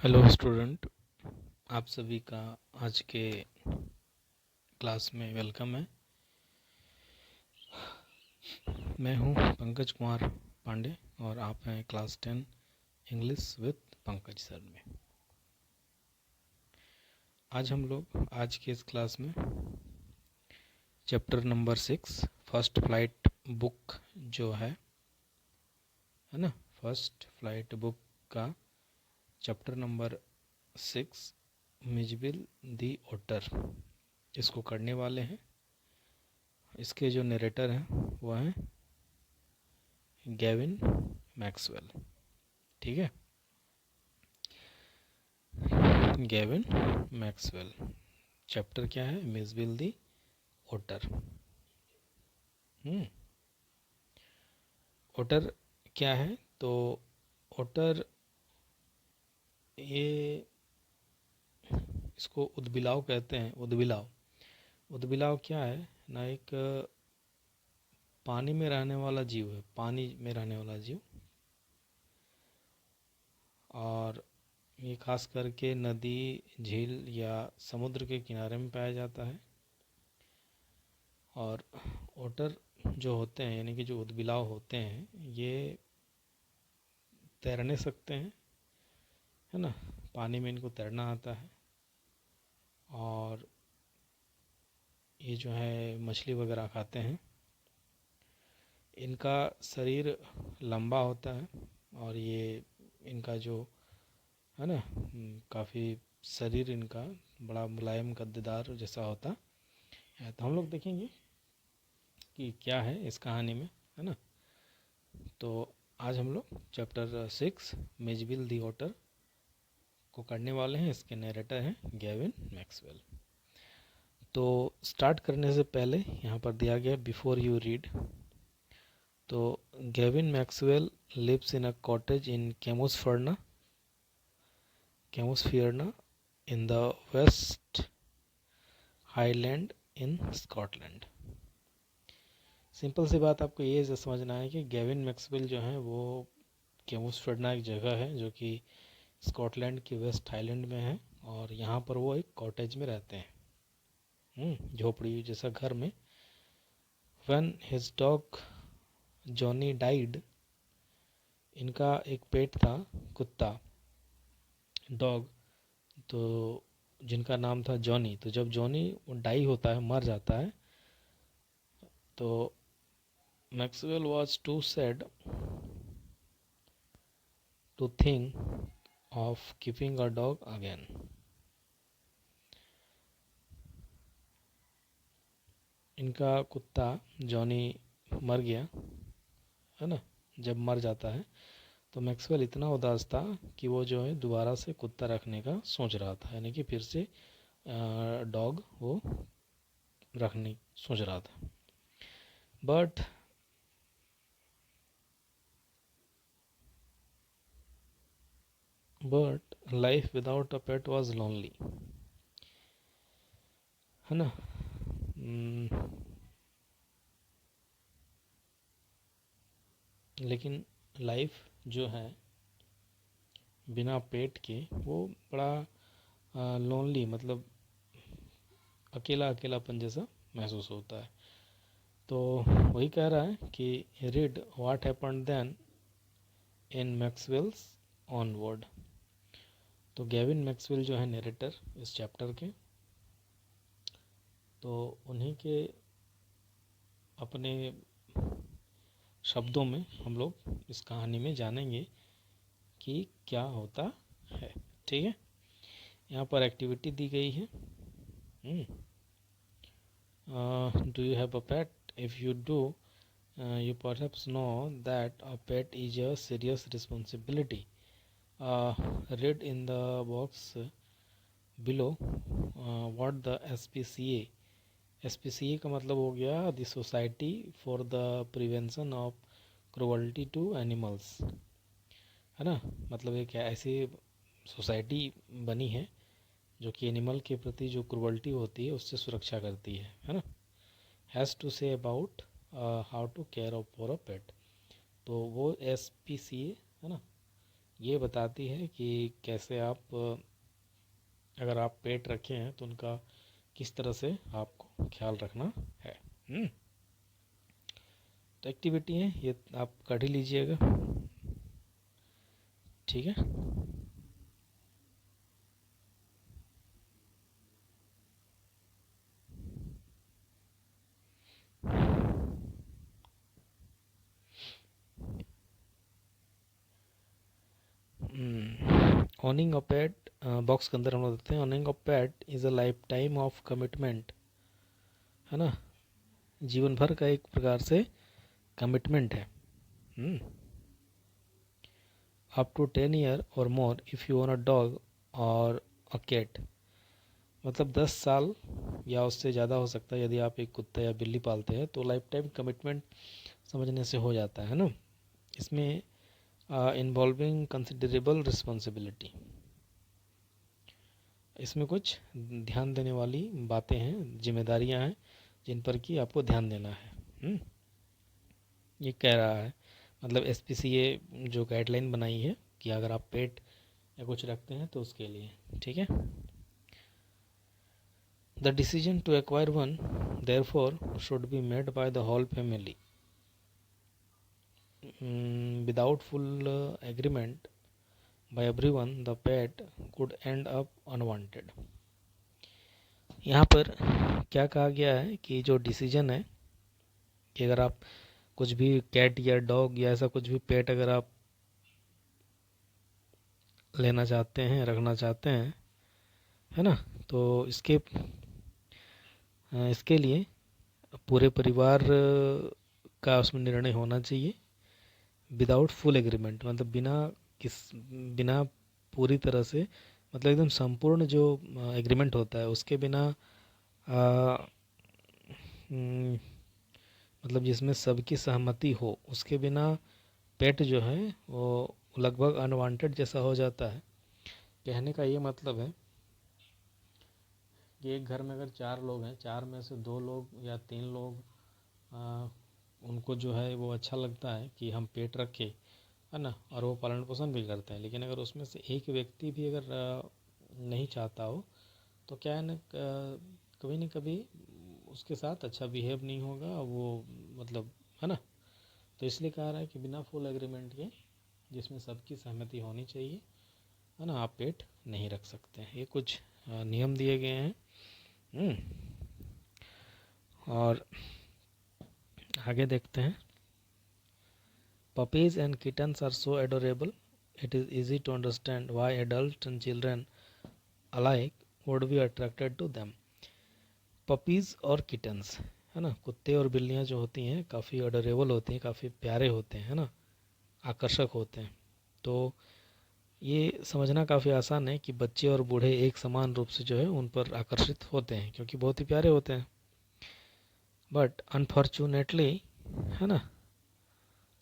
Hello student, आप सभी का आज के क्लास में वेलकम है। मैं हूं पंकज कुमार पांडे और आप हैं class 10 English with Pankaj sir में। आज के इस क्लास में chapter number 6 first flight book जो है ना, फर्स्ट फ्लाइट बुक का चैप्टर नंबर 6 मिजबिल दी ओटर, इसको करने वाले हैं। इसके जो नरेटर हैं वो हैं गैविन मैक्सवेल। ठीक है, गैविन मैक्सवेल। चैप्टर क्या है? मिजबिल दी ओटर। ओटर क्या है? तो ओटर, ये इसको उदबिलाव कहते हैं। उदबिलाव, उदबिलाव क्या है ना, एक पानी में रहने वाला जीव है, पानी में रहने वाला जीव। और ये खास करके नदी, झील या समुद्र के किनारे में पाया जाता है। और ओटर जो होते हैं, यानी कि जो उदबिलाव होते हैं, ये तैरने सकते हैं, है ना। पानी में इनको तैरना आता है। और ये जो है मछली वगैरह खाते हैं। इनका शरीर लंबा होता है और ये इनका जो है ना, काफ़ी शरीर इनका बड़ा मुलायम गद्देदार जैसा होता है। तो हम लोग देखेंगे कि क्या है इस कहानी में, है ना। तो आज हम लोग चैप्टर 6 मिजबिल दी ओटर को करने वाले हैं। इसके नरेटर हैं गैविन मैक्सवेल। तो स्टार्ट करने से पहले यहाँ पर दिया गया बिफोर यू रीड। तो Gavin Maxwell lives in a cottage in Camusfearna in the West Highland in Scotland. Simple सी बात आपको ये समझना है कि गैविन मैक्सवेल जो है वो केमोसफेरना एक जगह है जो कि स्कॉटलैंड की वेस्ट हाईलैंड में है। और यहाँ पर वो एक कॉटेज में रहते हैं, झोपड़ी जैसा घर में। When his dog Johnny died, इनका एक पेट था, कुत्ता, डॉग, तो जिनका नाम था जॉनी। तो जब जॉनी डाई होता है, मर जाता है, तो Maxwell was too sad to think of keeping a dog again. इनका कुत्ता जॉनी मर गया, है ना। जब मर जाता है तो मैक्सवेल इतना उदास था कि वो जो है दोबारा से कुत्ता रखने का सोच रहा था, यानी कि फिर से डॉग वो रखने सोच रहा था। But life without a pet was lonely, है ना। लेकिन लाइफ जो है बिना पेट के वो बड़ा लोनली, मतलब अकेला अकेलापन जैसा महसूस होता है। तो वही कह रहा है कि read what happened then in Maxwell's onward. तो गैविन मैक्सवेल जो है नरेटर इस चैप्टर के, तो उन्हीं के अपने शब्दों में हम लोग इस कहानी में जानेंगे कि क्या होता है। ठीक है, यहाँ पर एक्टिविटी दी गई है। Do you have a pet? If you do, you perhaps know that a pet is a serious responsibility. Read in the box below what the SPCA का मतलब हो गया the society for the prevention of cruelty to animals, है ना। मतलब एक ऐसी society बनी है जो कि एनिमल के प्रति जो क्रुअल्टी होती है उससे सुरक्षा करती है ना। Has to say about how to care for a pet. तो वो SPCA, है ना, ये बताती है कि कैसे आप अगर आप पेट रखे हैं तो उनका किस तरह से आपको ख्याल रखना है। तो एक्टिविटी है ये, आप कर ही लीजिएगा, ठीक है। ओनिंग अ पेट, बॉक्स के अंदर हम लोग देखते हैं, owning a pet is a life time of commitment, है ना, जीवन भर का एक प्रकार से कमिटमेंट है। अप टू 10 ईयर और मोर if you own a dog और अ कैट, मतलब 10 साल या उससे ज़्यादा हो सकता है यदि आप एक कुत्ता या बिल्ली पालते हैं, तो लाइफ टाइम कमिटमेंट समझने से हो जाता है ना। इसमें इन्वॉल्विंग कंसिडरेबल रिस्पॉन्सिबिलिटी, इसमें कुछ ध्यान देने वाली बातें हैं, जिम्मेदारियां हैं जिन पर कि आपको ध्यान देना है। ये कह रहा है, मतलब एसपीसीए जो गाइडलाइन बनाई है कि अगर आप पेट या कुछ रखते हैं तो उसके लिए, ठीक है। The decision to acquire one therefore should be made by the whole family without full agreement by everyone, the pet could end up unwanted। यहाँ पर क्या कहा गया है कि जो डिसीजन है कि अगर आप कुछ भी कैट या डॉग या ऐसा कुछ भी पेट अगर आप लेना चाहते हैं, रखना चाहते हैं, है ना, तो इसके लिए पूरे परिवार का उसमें निर्णय होना चाहिए, विदाउट फुल एग्रीमेंट, मतलब बिना पूरी तरह से, मतलब एकदम संपूर्ण जो एग्रीमेंट होता है उसके बिना, मतलब जिसमें सबकी सहमति हो, उसके बिना पेट जो है वो लगभग अनवांटेड जैसा हो जाता है। कहने का ये मतलब है कि एक घर में अगर 4 लोग हैं, 4 में से 2 लोग या 3 लोग उनको जो है वो अच्छा लगता है कि हम पेट रखें, है ना, और वो पालन पोषण भी करते हैं, लेकिन अगर उसमें से एक व्यक्ति भी अगर नहीं चाहता हो तो क्या है ना, कभी न कभी उसके साथ अच्छा बिहेव नहीं होगा वो, मतलब, है ना। तो इसलिए कह रहा है कि बिना फुल एग्रीमेंट के, जिसमें सबकी सहमति होनी चाहिए, है ना, आप पेट नहीं रख सकते हैं। ये कुछ नियम दिए गए हैं। और आगे देखते हैं। Puppies and kittens are so adorable it is easy to understand why adults and children alike would be attracted to them। Puppies और किटन्स, है ना, कुत्ते और बिल्लियाँ जो होती हैं काफ़ी अडोरेबल होती हैं, काफ़ी प्यारे होते हैं, है ना, आकर्षक होते हैं। तो ये समझना काफ़ी आसान है कि बच्चे और बूढ़े एक समान रूप से जो है उन पर आकर्षित होते हैं क्योंकि बहुत ही प्यारे होते हैं। बट अनफॉर्चुनेटली, है ना,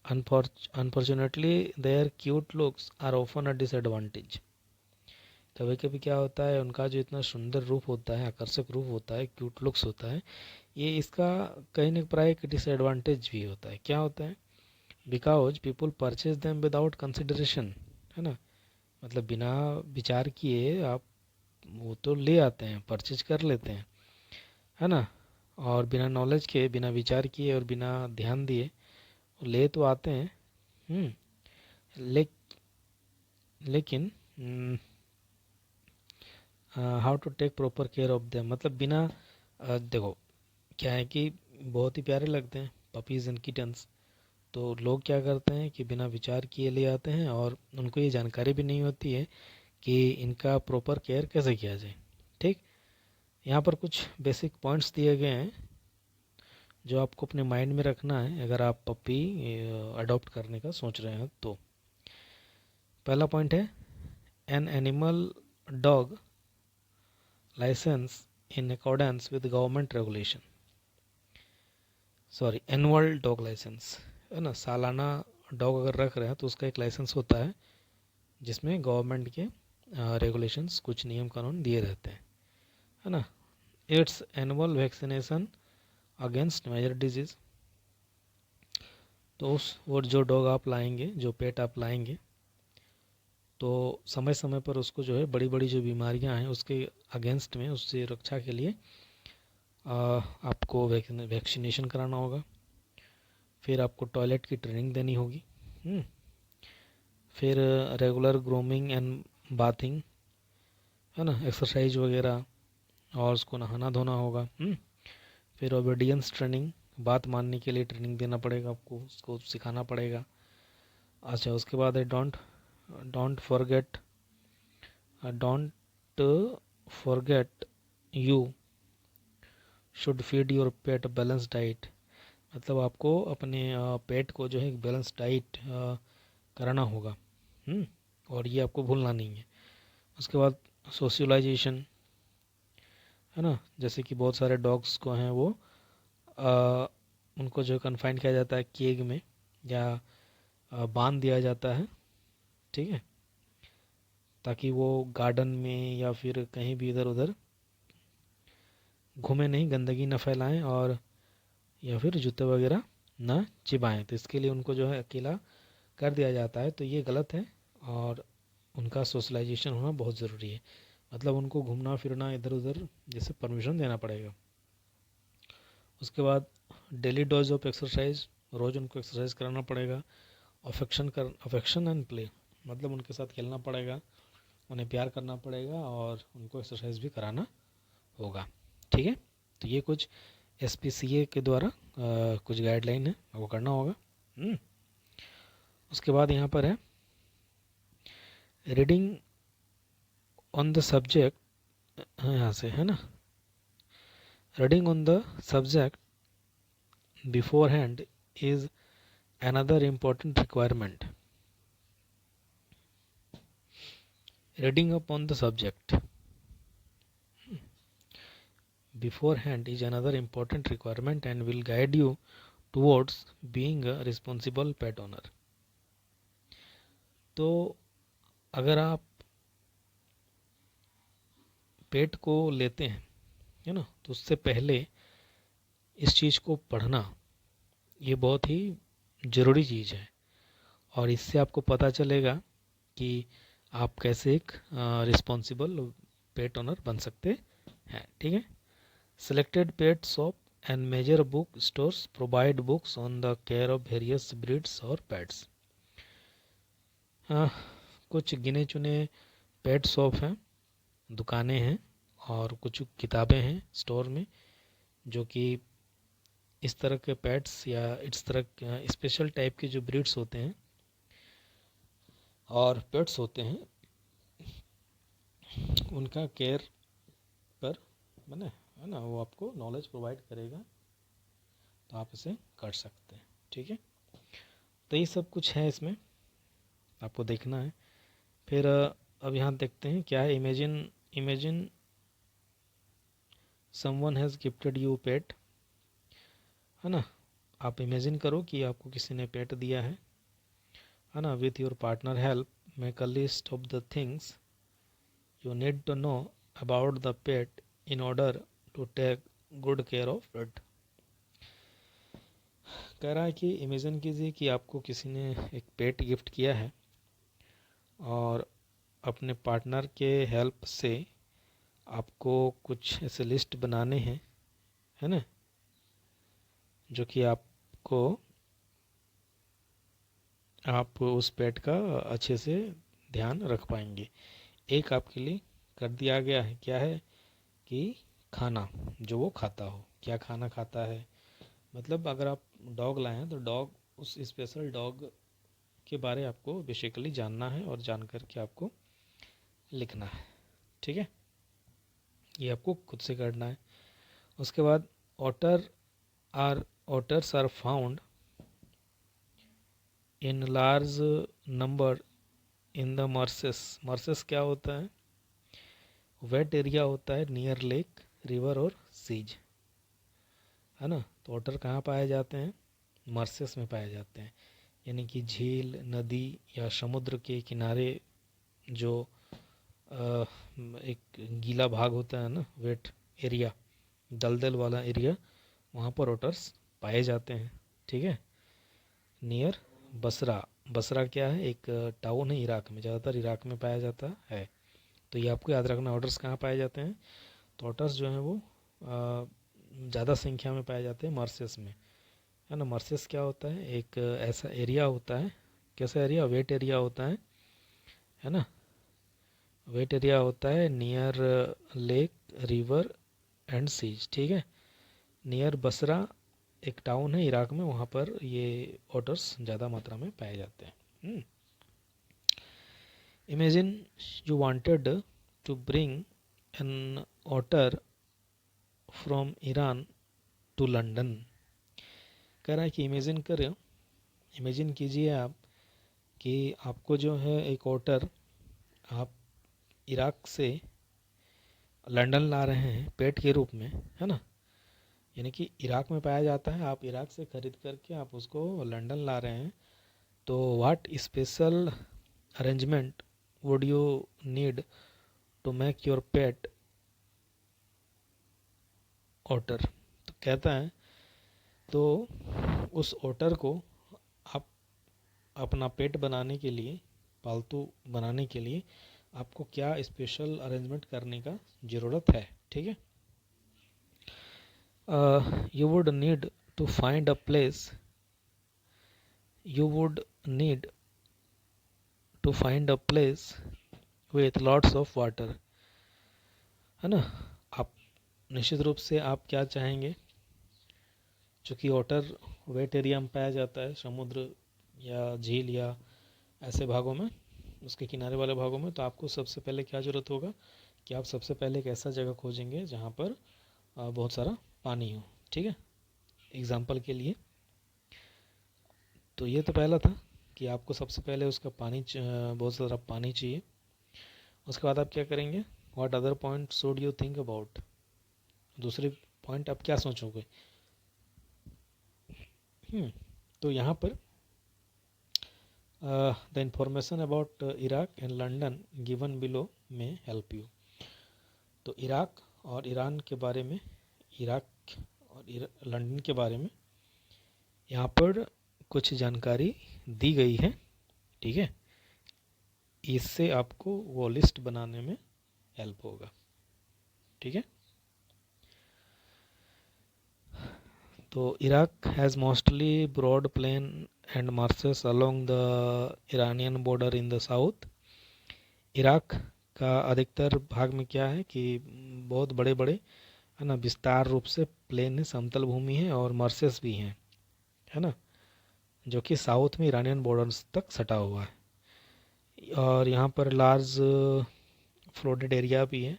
unfortunately their cute looks are often a disadvantage. कभी कभी क्या होता है, उनका जो इतना सुंदर रूप होता है, आकर्षक रूप होता है, क्यूट लुक्स होता है, ये इसका कहीं न प्राय एक डिसएडवांटेज भी होता है। क्या होता है? Because people purchase them without consideration, है ना, मतलब बिना विचार किए आप वो तो ले आते हैं, परचेज कर लेते हैं, है ना, और बिना नॉलेज के, बिना विचार किए और बिना ध्यान दिए ले तो आते हैं। ले, लेकिन how to take proper care of them, मतलब बिना देखो क्या है कि बहुत ही प्यारे लगते हैं पपीज़ एंड किटन्स, तो लोग क्या करते हैं कि बिना विचार किए ले आते हैं और उनको ये जानकारी भी नहीं होती है कि इनका प्रॉपर केयर कैसे किया जाए। ठीक, यहाँ पर कुछ बेसिक पॉइंट्स दिए गए हैं जो आपको अपने माइंड में रखना है अगर आप पपी अडॉप्ट करने का सोच रहे हैं तो। पहला पॉइंट है an animal dog license in accordance with government regulation, sorry annual dog license, है ना, सालाना डॉग अगर रख रहे हैं तो उसका एक लाइसेंस होता है जिसमें गवर्नमेंट के रेगुलेशंस, कुछ नियम कानून दिए रहते हैं, है ना। It's annual vaccination against major disease, तो उस वो जो डॉग आप लाएंगे, जो पेट आप लाएंगे, तो समय समय पर उसको जो है बड़ी बड़ी जो बीमारियां हैं उसके अगेंस्ट में, उससे रक्षा के लिए आपको वैक्सीनेशन कराना होगा। फिर आपको टॉयलेट की ट्रेनिंग देनी होगी। फिर रेगुलर ग्रूमिंग एंड बाथिंग, है ना, एक्सरसाइज वगैरह, और उसको नहाना धोना होगा। फिर ओबीडियंस ट्रेनिंग, बात मानने के लिए ट्रेनिंग देना पड़ेगा आपको, उसको सिखाना पड़ेगा। अच्छा, उसके बाद है don't forget you should feed your pet balance diet. मतलब आपको अपने पेट को जो है एक बैलेंस डाइट कराना होगा। और ये आपको भूलना नहीं है। उसके बाद सोशलाइजेशन, है ना, जैसे कि बहुत सारे डॉग्स को हैं वो उनको जो कन्फाइन किया जाता है केज में, या बांध दिया जाता है, ठीक है, ताकि वो गार्डन में या फिर कहीं भी इधर उधर घूमे नहीं, गंदगी न फैलाएं, और या फिर जूते वगैरह ना चिबाएं। तो इसके लिए उनको जो है अकेला कर दिया जाता है, तो ये गलत है। और उनका सोशलाइजेशन होना बहुत ज़रूरी है। मतलब उनको घूमना फिरना इधर उधर जैसे परमिशन देना पड़ेगा। उसके बाद डेली डोज ऑफ एक्सरसाइज, रोज़ उनको एक्सरसाइज कराना पड़ेगा। अफेक्शन एंड प्ले, मतलब उनके साथ खेलना पड़ेगा, उन्हें प्यार करना पड़ेगा, और उनको एक्सरसाइज भी कराना होगा। ठीक है, तो ये कुछ SPCA के द्वारा कुछ गाइडलाइन है, वो करना होगा। उसके बाद यहाँ पर है रीडिंग ऑन द सब्जेक्ट, यहाँ से है ना, reading on the subject before hand is another important requirement. Reading up on the subject beforehand is another important requirement and will guide you towards being a responsible pet owner. तो अगर आप पेट को लेते हैं, है ना, तो उससे पहले इस चीज़ को पढ़ना ये बहुत ही ज़रूरी चीज़ है। और इससे आपको पता चलेगा कि आप कैसे एक रिस्पॉन्सिबल पेट ओनर बन सकते हैं। ठीक है, selected pet shop and major book stores provide books on the care of various breeds or pets. कुछ गिने चुने पेट शॉप हैं, दुकानें हैं, और कुछ किताबें हैं स्टोर में, जो कि इस तरह के पेट्स या इस तरह स्पेशल टाइप के जो ब्रीड्स होते हैं और पेट्स होते हैं उनका केयर पर बने, है ना, वो आपको नॉलेज प्रोवाइड करेगा, तो आप इसे कर सकते हैं। ठीक है, तो ये सब कुछ है इसमें, आपको देखना है। फिर अब यहाँ देखते हैं क्या है। Imagine someone has gifted you pet, है ना, आप इमेजिन करो कि आपको किसी ने पेट दिया है ना। With your partner help make a list of the things you need to know about the pet in order to take good care of it. कह रहा है कि इमेजिन कीजिए कि आपको किसी ने एक पेट गिफ्ट किया है, और अपने पार्टनर के हेल्प से आपको कुछ ऐसे लिस्ट बनाने हैं, है ना, जो कि आप उस पेट का अच्छे से ध्यान रख पाएंगे। एक आपके लिए कर दिया गया है, क्या है कि खाना जो वो खाता हो, क्या खाना खाता है। मतलब अगर आप डॉग लाए हैं तो डॉग, उस स्पेशल डॉग के बारे आपको बेसिकली जानना है, और जान करके आपको लिखना है। ठीक है, ये आपको खुद से करना है। उसके बाद otters are found in large number in the marshes क्या होता है, वेट एरिया होता है नियर लेक, रिवर और सीज, है ना। तो ओटर कहाँ पाए जाते हैं, मर्सेस में पाए जाते हैं, यानी कि झील, नदी या समुद्र के किनारे जो एक गीला भाग होता है ना, वेट एरिया, दलदल वाला एरिया, वहाँ पर ओटर्स पाए जाते हैं। ठीक है, नियर बसरा बसरा क्या है, एक टाउन है इराक में, ज़्यादातर इराक में पाया जाता है। तो ये आपको याद रखना, ऑटर्स कहाँ पाए जाते हैं। तो ऑटर्स जो हैं वो ज़्यादा संख्या में पाए जाते हैं मॉरिशस में, है ना। मॉरिशस क्या होता है, एक ऐसा एरिया होता है, कैसा एरिया, वेट एरिया होता है ना। वेट एरिया होता है near lake, river and seas, ठीक है। नियर बसरा एक टाउन है इराक में, वहाँ पर ये ऑटर्स ज़्यादा मात्रा में पाए जाते हैं। Imagine you wanted to bring an otter from Iran to London. कह रहा है कि इमेजिन करें, इमेजिन कीजिए आप कि आपको जो है एक ऑटर आप इराक से लंदन ला रहे हैं पेट के रूप में, है ना। यानी कि इराक में पाया जाता है, आप इराक से खरीद करके आप उसको लंदन ला रहे हैं। तो what special arrangement would you need to make your pet otter. तो कहता है तो उस ऑटर को आप अपना पेट बनाने के लिए, पालतू बनाने के लिए आपको क्या स्पेशल अरेंजमेंट करने का ज़रूरत है, ठीक है। You would need to find a place, you would need to find a place with lots of water, है ना। आप निश्चित रूप से आप क्या चाहेंगे, चूँकि वाटर वेट एरिया में पाया जाता है, समुद्र या झील या ऐसे भागों में, उसके किनारे वाले भागों में, तो आपको सबसे पहले क्या ज़रूरत होगा कि आप सबसे पहले एक ऐसा जगह खोजेंगे जहाँ पर बहुत सारा पानी हो, ठीक है। एग्जाम्पल के लिए तो ये तो पहला था कि आपको सबसे पहले उसका पानी बहुत सारा पानी चाहिए। उसके बाद आप क्या करेंगे, what other point should you think about, दूसरे पॉइंट आप क्या सोचोगे। तो यहाँ पर the information about Iraq and London given below में हेल्प यू। तो इराक और ईरान के बारे में, इराक और लंदन के बारे में यहाँ पर कुछ जानकारी दी गई है, ठीक है। इससे आपको वो लिस्ट बनाने में हेल्प होगा, ठीक है। तो Iraq has mostly broad plain and marshes along the Iranian border in the south. Iraq का अधिकतर भाग में क्या है कि बहुत बड़े बड़े, है ना, विस्तार रूप से प्लेन है, समतल भूमि है, और मार्शेस भी हैं, है ना, जो कि साउथ में ईरानियन बॉर्डर्स तक सटा हुआ है। और यहाँ पर लार्ज फ्लोडेड एरिया भी है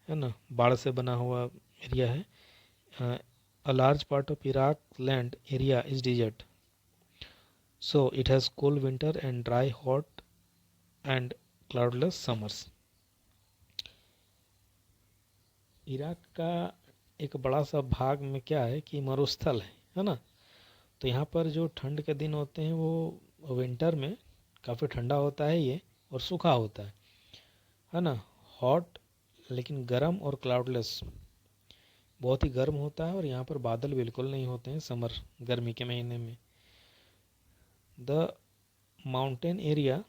ना, बाढ़ से बना हुआ एरिया है। A large part of Iraq land area is desert, so it has cool winter and dry hot and cloudless summers. Iraq का एक बड़ा सा भाग में क्या है कि मरुस्थल है ना। तो यहाँ पर जो ठंड के दिन होते हैं वो विंटर में काफ़ी ठंडा होता है ये, और सूखा होता है ना। हॉट लेकिन गर्म और क्लाउडलेस, बहुत ही गर्म होता है, और यहाँ पर बादल बिल्कुल नहीं होते हैं समर, गर्मी के महीने में। The mountain area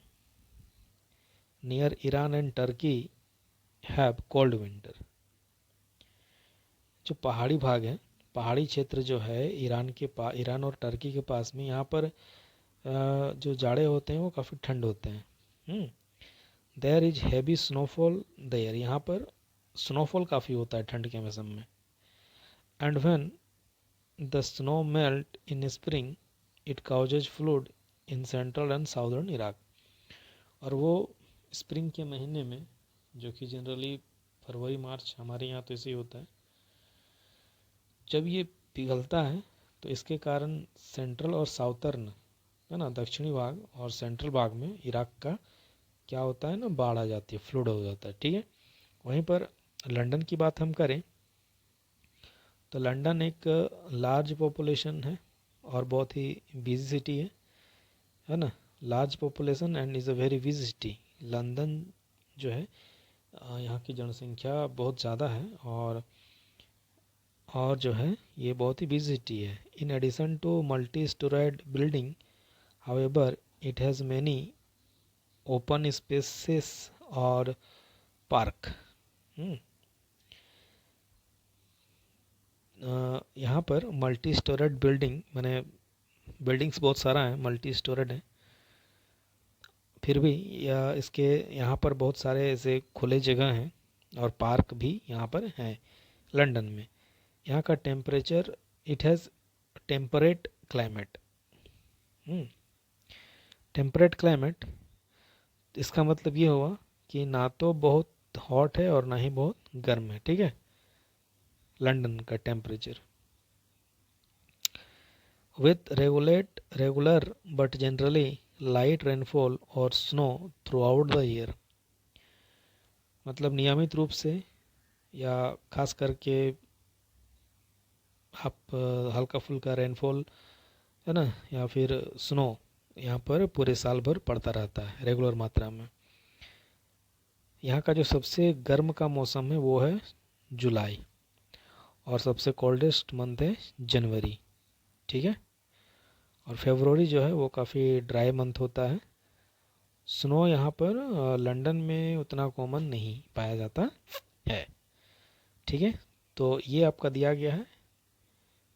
near Iran and Turkey have cold winter. जो पहाड़ी भाग है, पहाड़ी क्षेत्र जो है ईरान और टर्की के पास में, यहाँ पर जो जाड़े होते हैं वो काफ़ी ठंड होते हैं। There is heavy snowfall there, यहाँ पर स्नोफॉल काफ़ी होता है ठंड के मौसम में। And when the snow melt in spring it causes fluid in central and southern Iraq. और वो स्प्रिंग के महीने में, जो कि जनरली फरवरी मार्च, हमारे यहाँ तो ऐसे ही होता है, जब ये पिघलता है तो इसके कारण सेंट्रल और साउथर्न, है ना, दक्षिणी भाग और सेंट्रल भाग में इराक का क्या होता है ना, बाढ़ आ जाती है, फ्लूड हो जाता है, ठीक है। वहीं पर लंदन की बात हम करें तो लंदन एक लार्ज पॉपुलेशन है और बहुत ही बिजी सिटी है ना। Large population and is a very busy city. London जो है यहाँ की जनसंख्या बहुत ज़्यादा है, और जो है ये बहुत ही बिजी सिटी है। In addition to multi storied building, however it has many open spaces और पार्क। यहाँ पर मल्टी स्टोरेड बिल्डिंग, मैंने बिल्डिंग्स बहुत सारा है, मल्टी स्टोरेड है, फिर भी इसके यहाँ पर बहुत सारे ऐसे खुले जगह हैं और पार्क भी यहाँ पर हैं लंदन में। यहाँ का temperature, it has temperate climate. Temperate climate, इसका मतलब ये हुआ कि ना तो बहुत हॉट है और ना ही बहुत गर्म है, ठीक है, लंदन का temperature. With regular but generally light rainfall और snow throughout the year, मतलब नियमित रूप से या खास करके आप हल्का फुल्का रेनफॉल है ना, या फिर स्नो यहाँ पर पूरे साल भर पड़ता रहता है रेगुलर मात्रा में। यहाँ का जो सबसे गर्म का मौसम है वो है जुलाई, और सबसे कोल्डेस्ट मंथ है जनवरी, ठीक है। और फरवरी जो है वो काफ़ी ड्राई मंथ होता है। स्नो यहाँ पर लंदन में उतना कॉमन नहीं पाया जाता है, ठीक है। तो ये आपका दिया गया है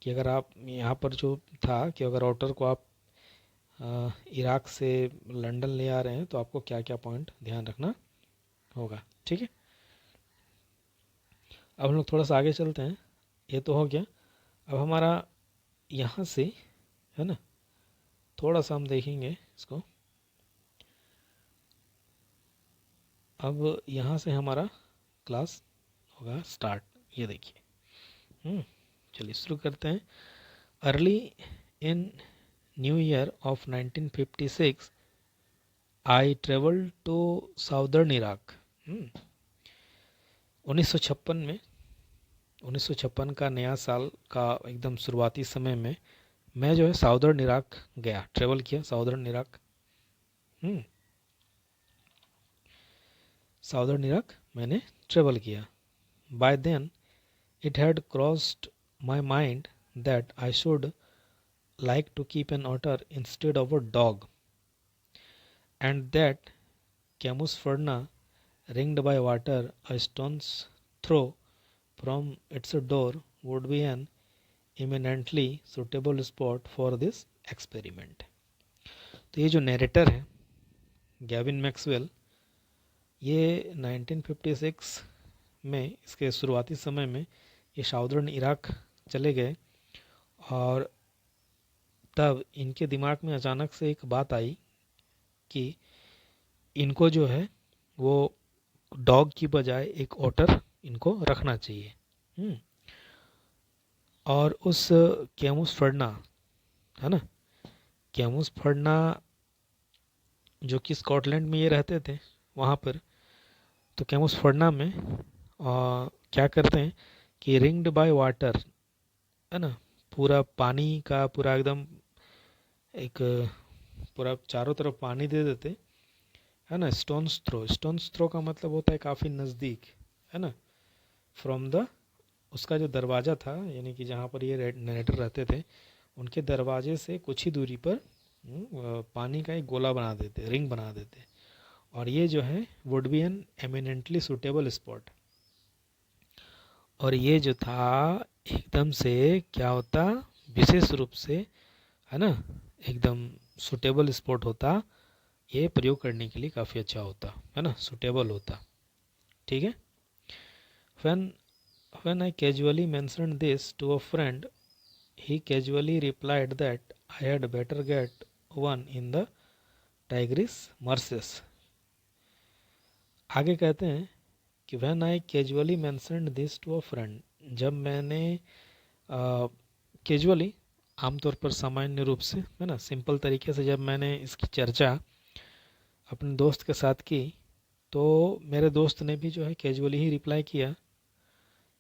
कि अगर आप यहाँ पर जो था कि अगर आउटर को आप इराक से लंदन ले आ रहे हैं तो आपको क्या क्या पॉइंट ध्यान रखना होगा, ठीक है। अब हम लोग थोड़ा सा आगे चलते हैं, ये तो हो गया। अब हमारा यहाँ से है ना, थोड़ा सा हम देखेंगे इसको। अब यहाँ से हमारा क्लास होगा स्टार्ट, ये देखिए। चलिए शुरू करते हैं। Early in new year of 1956 I travelled to southern Iraq. 1956 में, 1956 का नया साल का एकदम शुरुआती समय में मैं जो है साउदर्न इराक गया, ट्रेवल किया साउदर्न इराक। साउदर्न इराक मैंने ट्रेवल किया। By then it had crossed my mind that I should like to keep an otter instead of a dog, and that Camus Ferna, ringed by water a stone's throw from its door, would be an eminently suitable spot for this experiment. तो ये जो narrator है Gavin Maxwell, ये 1956 में इसके शुरुआती समय में ये साउदर्न इराक चले गए, और तब इनके दिमाग में अचानक से एक बात आई कि इनको जो है वो डॉग की बजाय एक ओटर इनको रखना चाहिए। और उस कैमुस फर्ना है ना, कैमुस फर्ना जो कि स्कॉटलैंड में ये रहते थे वहाँ पर, तो कैमुस फर्ना में क्या करते हैं कि रिंग्ड बाय वाटर है ना, पूरा पानी का पूरा एकदम एक पूरा चारों तरफ पानी दे देते है ना। स्टोन्स थ्रो का मतलब होता है काफ़ी नज़दीक है ना, फ्रॉम द, उसका जो दरवाज़ा था यानी कि जहाँ पर ये नरेटर रहते थे उनके दरवाजे से कुछ ही दूरी पर पानी का एक गोला बना देते, रिंग बना देते, और ये जो है would be an eminently suitable spot. और ये जो था एकदम से क्या होता, विशेष रूप से है ना, एकदम सूटेबल स्पॉट होता, ये प्रयोग करने के लिए काफ़ी अच्छा होता है ना, सूटेबल होता, ठीक है। When I casually mentioned this to a friend, he casually replied that I had better get one in the Tigris Marshes. आगे कहते हैं कि when I casually mentioned this to a friend, जब मैंने कैजुअली आमतौर पर सामान्य रूप से है ना, सिंपल तरीके से जब मैंने इसकी चर्चा अपने दोस्त के साथ की, तो मेरे दोस्त ने भी जो है कैजुअली ही रिप्लाई किया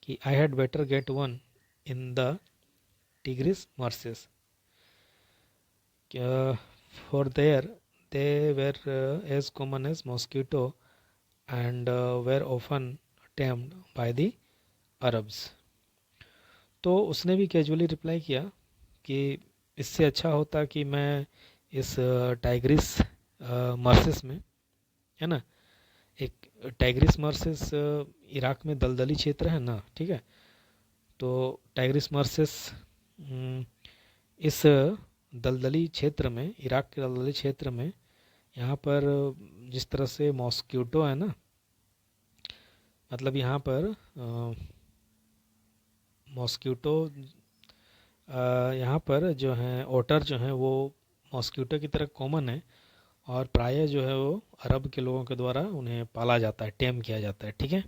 कि I had better get one in the Tigris marshes, for there they were as common as mosquito and were often tamed by the Arabs. तो उसने भी कैजुअली रिप्लाई किया कि इससे अच्छा होता कि मैं इस टाइग्रिस मर्सिस में, है ना। एक टाइग्रिस मर्सिस इराक में दलदली क्षेत्र है ना, ठीक है। तो टाइग्रिस मर्सिस इस दलदली क्षेत्र में, इराक के दलदली क्षेत्र में, यहाँ पर जिस तरह से मॉस्क्यूटो है ना, मतलब यहाँ पर मॉस्क्यूटो, यहाँ पर जो है ओटर जो है वो मॉस्क्यूटो की तरह कॉमन है, और प्रायः जो है वो अरब के लोगों के द्वारा उन्हें पाला जाता है, टेम किया जाता है, ठीक है।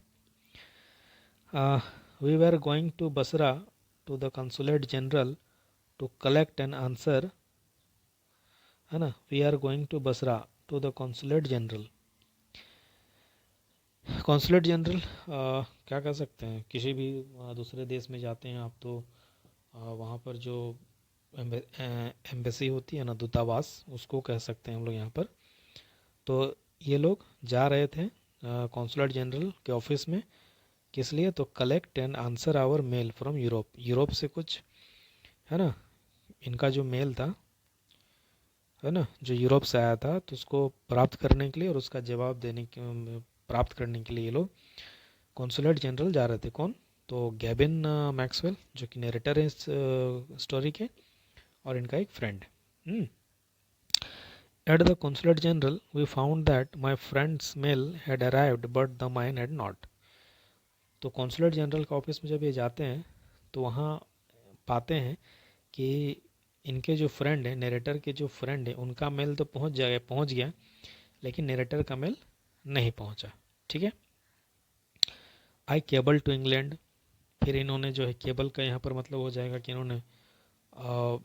We were going to Basra to the consulate general to collect an answer, है ना। We are going to Basra to the consulate general. Consulate general क्या कह सकते हैं, किसी भी दूसरे देश में जाते हैं आप तो वहाँ पर जो एम्बेसी होती है ना, दूतावास, उसको कह सकते हैं हम लोग यहाँ पर। तो ये लोग जा रहे थे कॉन्सुलेट जनरल के ऑफिस में, किस लिए, तो collect and answer our mail from Europe. Europe से कुछ, है ना, इनका जो मेल था, है ना, जो यूरोप से आया था, तो उसको प्राप्त करने के लिए और उसका जवाब देने के, प्राप्त करने के लिए ये लोग कॉन्सुलेट जनरल जा रहे थे। कौन, तो गैबिन मैक्सवेल, जो कि नरेटर है इस स्टोरी के, और इनका एक friend. At the consulate general, we found that my friend's mail had arrived, but the mine had not. तो कॉन्सुलेट जनरल के ऑफिस में जब ये जाते हैं तो वहाँ पाते हैं कि इनके जो फ्रेंड है, नरेटर के जो फ्रेंड है, उनका मेल तो पहुँच गया, लेकिन नरेटर का मेल नहीं पहुँचा, ठीक है। आई केबल टू इंग्लैंड, फिर इन्होंने जो है, केबल का यहाँ पर मतलब हो जाएगा कि इन्होंने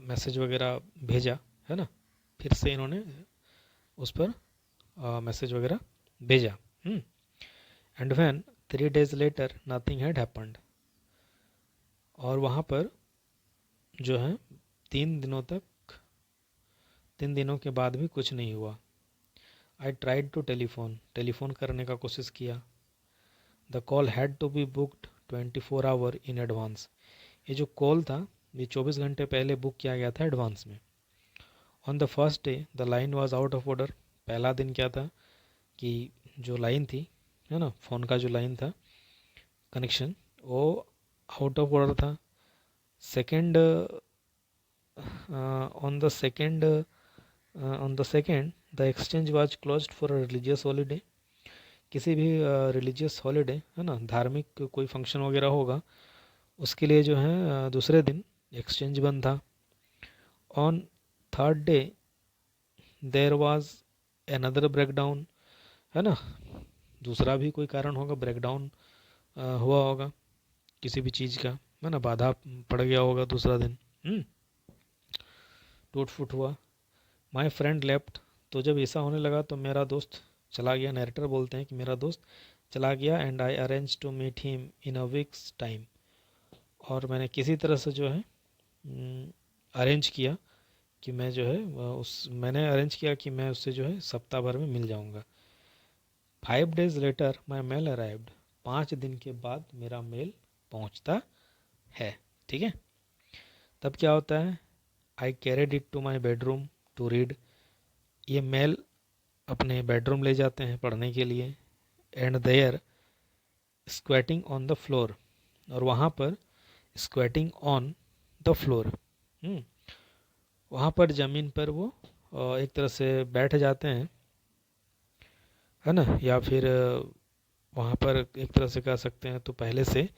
मैसेज वगैरह भेजा, है ना, फिर से इन्होंने उस पर मैसेज वगैरह भेजा। And when 3 days later nothing had happened, और वहाँ पर जो है 3 दिनों के बाद भी कुछ नहीं हुआ। आई ट्राइड टू टेलीफोन करने का कोशिश किया। The call had to be booked 24 hour in advance, ये जो कॉल था ये 24 घंटे पहले बुक किया गया था एडवांस में। On the first day the line was out of order, पहला दिन क्या था कि जो लाइन थी, है ना, फ़ोन का जो लाइन था, कनेक्शन, वो आउट ऑफ ऑर्डर था। Second, on the second the exchange was closed for a religious holiday, किसी भी रिलीजियस हॉलीडे, है ना, धार्मिक कोई फंक्शन वगैरह होगा, उसके लिए जो है दूसरे दिन एक्सचेंज बंद था। On third day there was another breakdown, है ना, दूसरा भी कोई कारण होगा, ब्रेकडाउन हुआ होगा किसी भी चीज़ का, है ना, बाधा पड़ गया होगा दूसरा दिन, टूट फूट हुआ। माई फ्रेंड लेफ्ट, तो जब ऐसा होने लगा तो मेरा दोस्त चला गया, नरेटर बोलते हैं कि मेरा दोस्त चला गया। And I arrange to meet him in a weeks time, और मैंने किसी तरह से जो है अरेंज किया कि मैं जो है मैंने अरेंज किया कि मैं उससे जो है सप्ताह भर में मिल जाऊंगा। 5 days later my mail arrived, 5 दिन के बाद मेरा मेल पहुंचता है, ठीक है। तब क्या होता है, I carried it to my bedroom to read, ये मेल अपने बेडरूम ले जाते हैं पढ़ने के लिए। And there squatting on the floor, और वहाँ पर स्क्वेटिंग ऑन द फ्लोर, वहाँ पर ज़मीन पर वो एक तरह से बैठ जाते हैं, है ना, या फिर वहाँ पर एक तरह से कह सकते हैं तो पहले से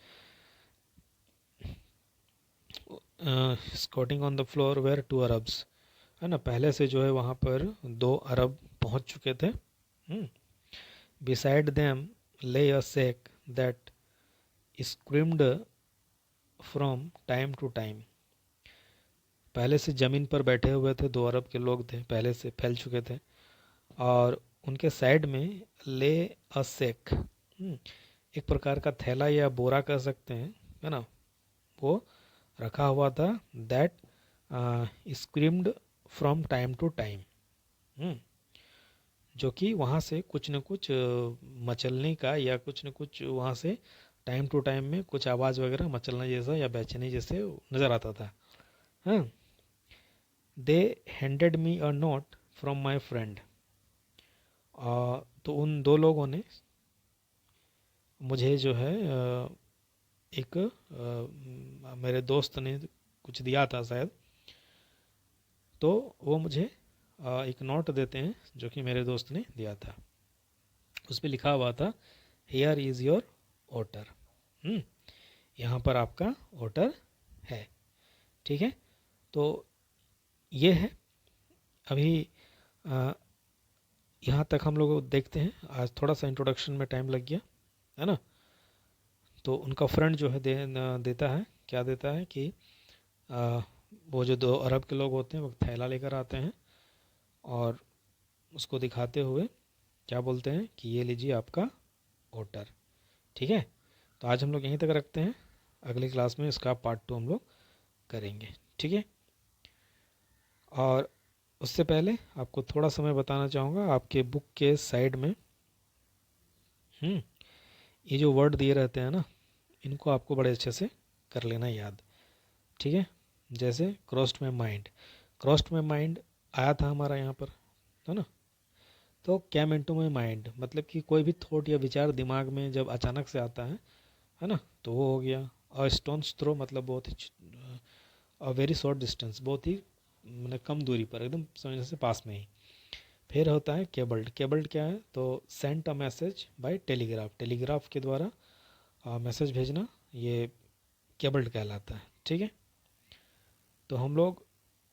squatting on the floor were 2 Arabs, है ना, पहले से जो है वहाँ पर 2 अरब पहुँच चुके थे। Beside them lay a sheikh that screamed from time to time, पहले से ज़मीन पर बैठे हुए थे 2 अरब के लोग थे, पहले से फैल चुके थे, और उनके साइड में ले अ शेख, एक प्रकार का थैला या बोरा कह सकते हैं, है ना, वो रखा हुआ था। That screamed from time to time, जो कि वहाँ से कुछ न कुछ मचलने का या कुछ न कुछ वहाँ से टाइम टू टाइम में कुछ आवाज़ वगैरह मचलना जैसा या बेचैनी जैसे नज़र आता था। हाँ, they handed me a note from my friend. तो उन दो लोगों ने मुझे जो है एक मेरे दोस्त ने कुछ दिया था शायद, तो वो मुझे एक नोट देते हैं जो कि मेरे दोस्त ने दिया था। उस पर लिखा हुआ था हियर इज़ योर ऑर्डर, यहाँ पर आपका ऑर्डर है। ठीक है, तो ये है। अभी यहाँ तक हम लोग देखते हैं। आज थोड़ा सा इंट्रोडक्शन में टाइम लग गया है ना। तो उनका फ्रेंड जो है देता है, क्या देता है कि वो जो दो अरब के लोग होते हैं वो थैला लेकर आते हैं और उसको दिखाते हुए क्या बोलते हैं कि ये लीजिए आपका ऑर्डर। ठीक है, तो आज हम लोग यहीं तक रखते हैं। अगली क्लास में इसका पार्ट 2 हम लोग करेंगे। ठीक है, और उससे पहले आपको थोड़ा समय बताना चाहूँगा। आपके बुक के साइड में ये जो वर्ड दिए रहते हैं ना, इनको आपको बड़े अच्छे से कर लेना याद। ठीक है, जैसे crossed my mind, crossed my mind आया था हमारा यहाँ पर, है ना। तो कैम इनटू माई माइंड मतलब कि कोई भी थॉट या विचार दिमाग में जब अचानक से आता है ना, तो वो हो गया। और स्टोन्स थ्रो मतलब बहुत ही वेरी शॉर्ट डिस्टेंस, बहुत ही मतलब कम दूरी पर, एकदम समझने से पास में ही। फिर होता है केबल्ड। केबल्ड क्या है, तो sent a message bye telegraph, telegraph के द्वारा मैसेज भेजना, ये केबल्ड कहलाता है। ठीक है, तो हम लोग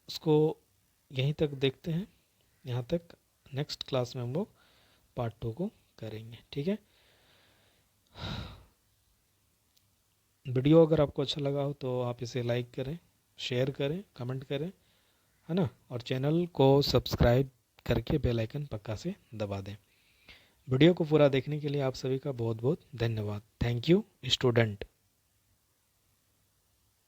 उसको यहीं तक देखते हैं, यहाँ तक। नेक्स्ट क्लास में हम लोग पार्ट 2 को करेंगे। ठीक है, वीडियो अगर आपको अच्छा लगा हो तो आप इसे लाइक करें, शेयर करें, कमेंट करें, है ना। और चैनल को सब्सक्राइब करके बेल आइकन पक्का से दबा दें। वीडियो को पूरा देखने के लिए आप सभी का बहुत बहुत धन्यवाद। Thank you student.